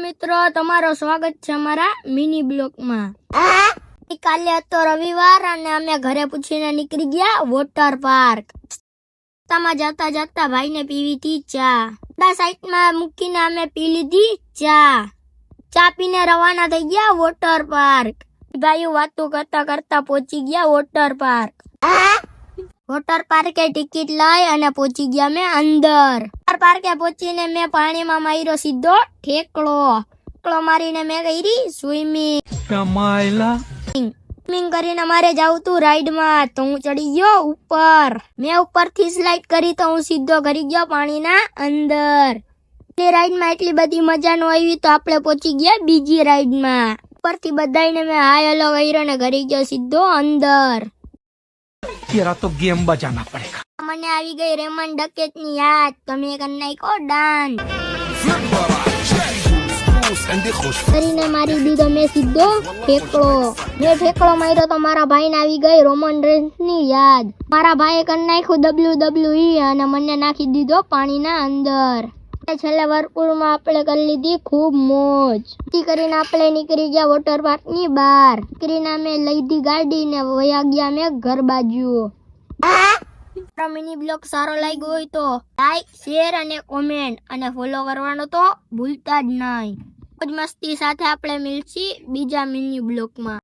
મિત્રો, તમારો સ્વાગત છે અમારા મિની બ્લોગમાં। કાલે હતો રવિવાર અને અમે ઘરે પૂછીને નીકળી ગયા વોટર પાર્ક। રસ્તામાં જતા જતા ભાઈને પીવી હતી ચા। સાઈડમાં મૂકીને અમે પી લીધી ચા પીને રવાના થઈ ગયા વોટર પાર્ક। ભાઈઓ વાતો કરતા કરતા પહોંચી ગયા વોટર પાર્ક। વોટર પાર્કે ટિકિટ લઈ અને પહોંચી ગયા મેં અંદર। વોટર પાર્કે પહોંચીને મેં પાણીમાં માર્યો સીધો ઠેકડો મારીને મેં કરી સ્વિમિંગ કરીને મારે જાવું તું રાઈડમાં, તો હું ચડી ગયો ઉપર। મેં ઉપરથી સ્લાઇડ કરી તો હું સીધો કરી ગયો પાણીના અંદર। એ રાઈડમાં એટલી બધી મજા ન આવી તો આપણે પહોંચી ગયા બીજી રાઈડમાં। ઉપરથી બધાને મેં હાય હેલો કર્યો ને ઘરી ગયો સીધો અંદર। तेरा तो गेम बजाना पड़ेगा। મને આવી ગઈ રેમન ડકેતની યાદ, તો મેં કરી નાખ્યો ડાન્સ કરીને મારી દીધો મેં સીધો ઠેકડો માર્યો તો મારા ભાઈને આવી ગઈ રોમન રેન્સની યાદ। મારા ભાઈએ કરી નાખ્યું WWE અને મને નાખી દીધો પાણીના અંદર। છેલ્લે વર્કપુરમાં આપણે કરી લીધી ખૂબ મોજ કરીને આપણે નીકળી ગયા વોટર પાર્કની બહાર। નીકળીને અમે લીધી ગાડી ને વયા ગયા અમે ઘર બાજુ। મિની બ્લોગ સારો લાગ્યો હોય તો લાઈક, શેર અને કોમેન્ટ અને ફોલો કરવાનો તો ભૂલતા જ નહીં। મોજ મસ્તી સાથે આપણે મળીશું બીજા મિની બ્લોગમાં।